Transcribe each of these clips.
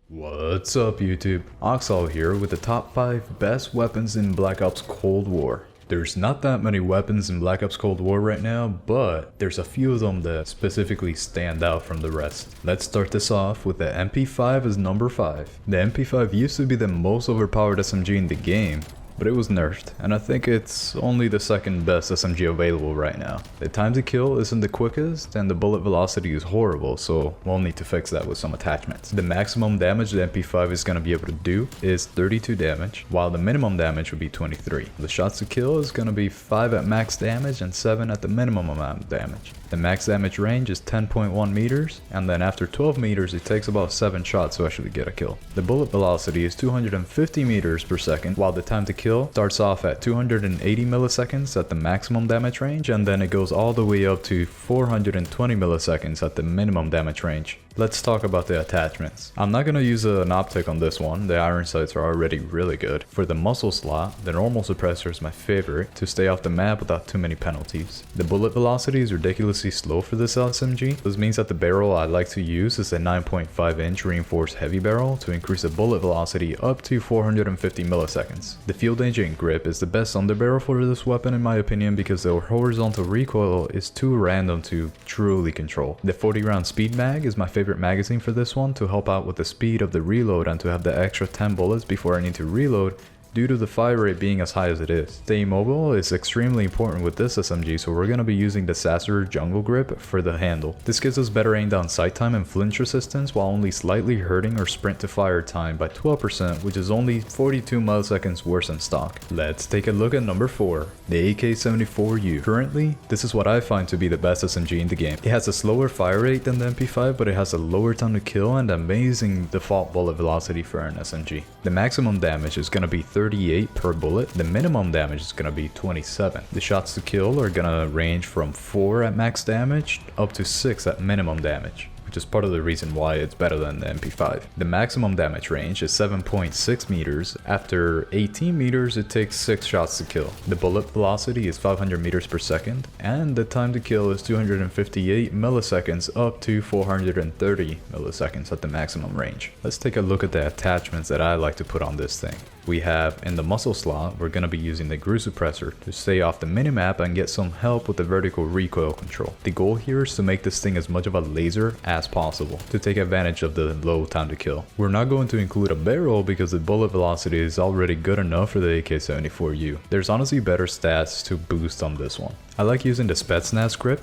What's up YouTube? Oxall here with the top 5 best weapons in Black Ops Cold War. There's not that many weapons in Black Ops Cold War right now, but there's a few of them that specifically stand out from the rest. Let's start this off with the MP5 as number 5. The MP5 used to be the most overpowered SMG in the game, but it was nerfed, and I think it's only the second best SMG available right now. The time to kill isn't the quickest, and the bullet velocity is horrible, so we'll need to fix that with some attachments. The maximum damage the MP5 is going to be able to do is 32 damage, while the minimum damage would be 23. The shots to kill is going to be 5 at max damage and 7 at the minimum amount of damage. The max damage range is 10.1 meters, and then after 12 meters it takes about 7 shots to actually get a kill. The bullet velocity is 250 meters per second, while the time to kill starts off at 280 milliseconds at the maximum damage range, and then it goes all the way up to 420 milliseconds at the minimum damage range. Let's talk about the attachments. I'm not going to use an optic on this one, the iron sights are already really good. For the muzzle slot, the normal suppressor is my favorite to stay off the map without too many penalties. The bullet velocity is ridiculously slow for this SMG. This means that the barrel I like to use is a 9.5 inch reinforced heavy barrel to increase the bullet velocity up to 450 milliseconds. The field agent grip is the best underbarrel for this weapon in my opinion because the horizontal recoil is too random to truly control. The 40 round speed mag is my favorite magazine for this one to help out with the speed of the reload and to have the extra 10 bullets before I need to reload due to the fire rate being as high as it is. Staying mobile is extremely important with this SMG, so we're going to be using the Sasser jungle grip for the handle. This gives us better aim down sight time and flinch resistance while only slightly hurting our sprint to fire time by 12%, which is only 42 milliseconds worse than stock. Let's take a look at number 4, the AK-74U. Currently, this is what I find to be the best SMG in the game. It has a slower fire rate than the MP5, but it has a lower time to kill and amazing default bullet velocity for an SMG. The maximum damage is going to be 38 per bullet. The minimum damage is going to be 27. The shots to kill are going to range from 4 at max damage up to 6 at minimum damage, which is part of the reason why it's better than the MP5. The maximum damage range is 7.6 meters. After 18 meters, it takes 6 shots to kill. The bullet velocity is 500 meters per second, and the time to kill is 258 milliseconds up to 430 milliseconds at the maximum range. Let's take a look at the attachments that I like to put on this thing. We have in the muzzle slot, we're going to be using the GRU suppressor to stay off the minimap and get some help with the vertical recoil control. The goal here is to make this thing as much of a laser as possible to take advantage of the low time to kill. We're not going to include a barrel because the bullet velocity is already good enough for the AK-74U. There's honestly better stats to boost on this one. I like using the Spetsnaz grip,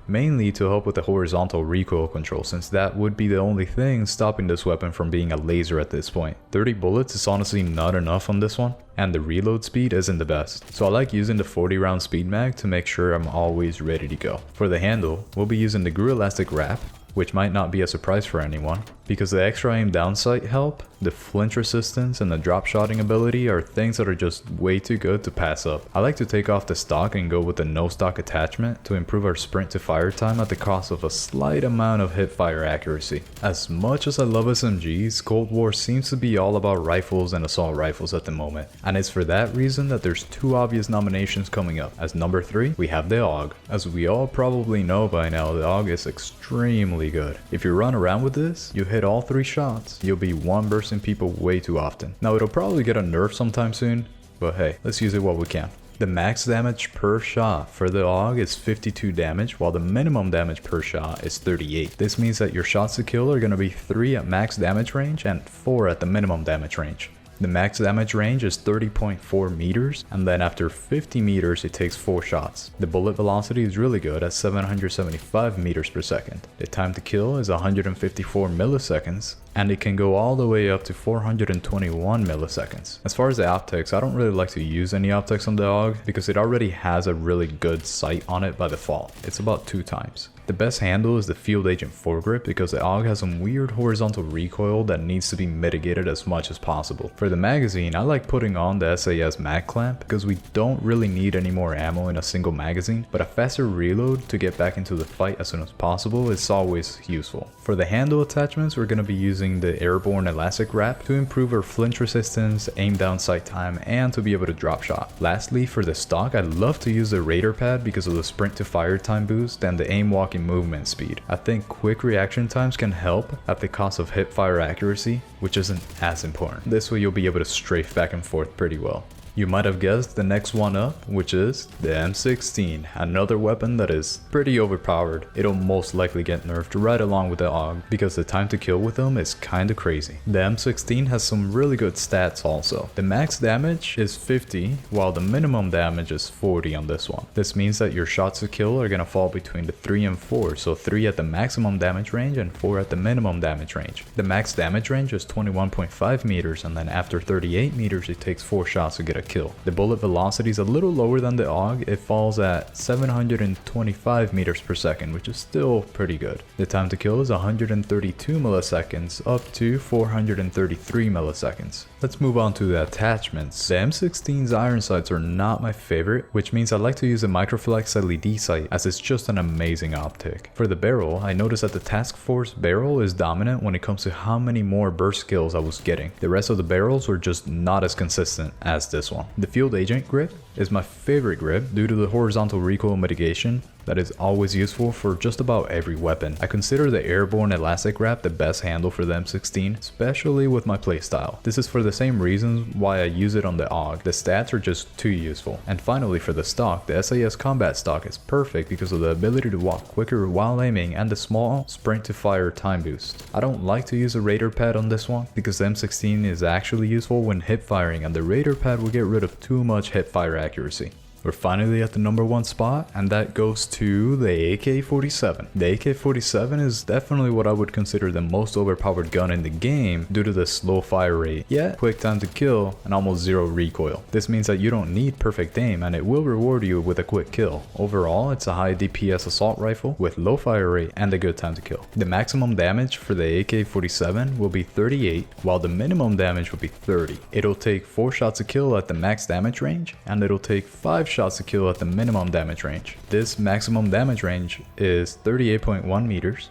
mainly to help with the horizontal recoil control, since that would be the only thing stopping this weapon from being a laser at this point. 30 bullets is honestly not enough on this one, and the reload speed isn't the best, so I like using the 40 round speed mag to make sure I'm always ready to go. For the handle, we'll be using the GRU elastic wrap, which might not be a surprise for anyone, because the extra aim down sight help, the flinch resistance, and the drop shotting ability are things that are just way too good to pass up. I like to take off the stock and go with the no stock attachment to improve our sprint to fire time at the cost of a slight amount of hip fire accuracy. As much as I love SMGs, Cold War seems to be all about rifles and assault rifles at the moment, and it's for that reason that there's 2 obvious nominations coming up. As number 3, we have the AUG. As we all probably know by now, the AUG is extremely good. If you run around with this, you hit all 3 shots, you'll be one bursting people way too often. Now it'll probably get a nerf sometime soon, but hey, let's use it while we can. The max damage per shot for the AUG is 52 damage, while the minimum damage per shot is 38. This means that your shots to kill are going to be 3 at max damage range and 4 at the minimum damage range. The max damage range is 30.4 meters, and then after 50 meters it takes 4 shots. The bullet velocity is really good at 775 meters per second. The time to kill is 154 milliseconds, and it can go all the way up to 421 milliseconds. As far as the optics, I don't really like to use any optics on the AUG because it already has a really good sight on it by default. It's about 2 times. The best handle is the Field Agent foregrip because the AUG has some weird horizontal recoil that needs to be mitigated as much as possible. For the magazine, I like putting on the SAS mag clamp because we don't really need any more ammo in a single magazine, but a faster reload to get back into the fight as soon as possible is always useful. For the handle attachments, we're going to be using using the airborne elastic wrap to improve our flinch resistance, aim down sight time, and to be able to drop shot. Lastly, for the stock, I love to use the radar pad because of the sprint to fire time boost and the aim walking movement speed. I think quick reaction times can help at the cost of hip fire accuracy, which isn't as important. This way you'll be able to strafe back and forth pretty well. You might have guessed the next one up, which is the M16, another weapon that is pretty overpowered. It'll most likely get nerfed right along with the AUG because the time to kill with them is kinda crazy. The M16 has some really good stats also. The max damage is 50, while the minimum damage is 40 on this one. This means that your shots to kill are gonna fall between the 3 and 4, so 3 at the maximum damage range and 4 at the minimum damage range. The max damage range is 21.5 meters, and then after 38 meters it takes 4 shots to get a kill. The bullet velocity is a little lower than the AUG. It falls at 725 meters per second, which is still pretty good. The time to kill is 132 milliseconds up to 433 milliseconds. Let's move on to the attachments. The M16's iron sights are not my favorite, which means I like to use the Microflex LED sight as it's just an amazing optic. For the barrel, I noticed that the Task Force barrel is dominant when it comes to how many more burst kills I was getting. The rest of the barrels were just not as consistent as this one. The Field Agent grip is my favorite grip due to the horizontal recoil mitigation that is always useful for just about every weapon. I consider the airborne elastic wrap the best handle for the M16, especially with my playstyle. This is for the same reasons why I use it on the AUG. The stats are just too useful. And finally, for the stock, the SAS combat stock is perfect because of the ability to walk quicker while aiming and the small sprint to fire time boost. I don't like to use a radar pad on this one because the M16 is actually useful when hip firing, and the radar pad will get rid of too much hip fire accuracy. We're finally at the number 1 spot, and that goes to the AK-47. The AK-47 is definitely what I would consider the most overpowered gun in the game due to the slow fire rate, yet quick time to kill and almost zero recoil. This means that you don't need perfect aim and it will reward you with a quick kill. Overall, it's a high DPS assault rifle with low fire rate and a good time to kill. The maximum damage for the AK-47 will be 38, while the minimum damage will be 30. It'll take 4 shots to kill at the max damage range, and it'll take 5 shots to kill at the minimum damage range. This maximum damage range is 38.1 meters.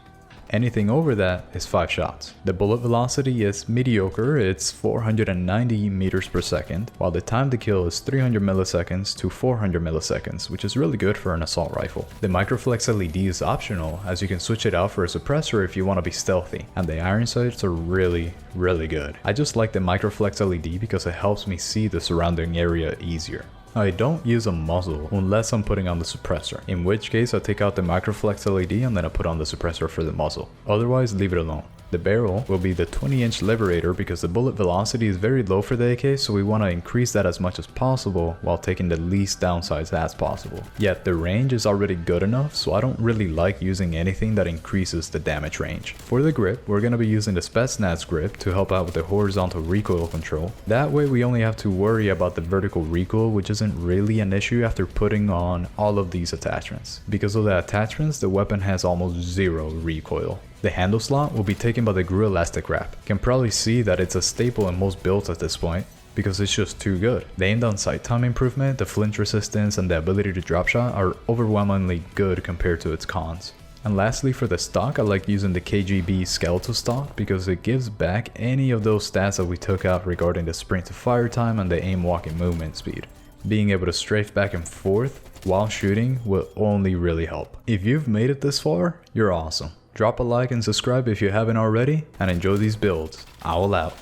Anything over that is 5 shots. The bullet velocity is mediocre, it's 490 meters per second, while the time to kill is 300 milliseconds to 400 milliseconds, which is really good for an assault rifle. The Microflex LED is optional, as you can switch it out for a suppressor if you want to be stealthy, and the iron sights are really good. I just like the Microflex LED because it helps me see the surrounding area easier. I don't use a muzzle unless I'm putting on the suppressor, in which case I take out the Microflex LED and then I put on the suppressor for the muzzle. Otherwise, leave it alone. The barrel will be the 20-inch Liberator because the bullet velocity is very low for the AK, so we want to increase that as much as possible while taking the least downsides as possible. Yet the range is already good enough, so I don't really like using anything that increases the damage range. For the grip, we're going to be using the Spetsnaz grip to help out with the horizontal recoil control. That way we only have to worry about the vertical recoil, which isn't really an issue after putting on all of these attachments. Because of the attachments, the weapon has almost zero recoil. The handle slot will be taken by the GRU elastic wrap. You can probably see that it's a staple in most builds at this point because it's just too good. The aim down sight time improvement, the flinch resistance, and the ability to drop shot are overwhelmingly good compared to its cons. And lastly, for the stock, I like using the KGB skeletal stock because it gives back any of those stats that we took out regarding the sprint to fire time and the aim walking movement speed. Being able to strafe back and forth while shooting will only really help. If you've made it this far, you're awesome. Drop a like and subscribe if you haven't already, and enjoy these builds. Owl out.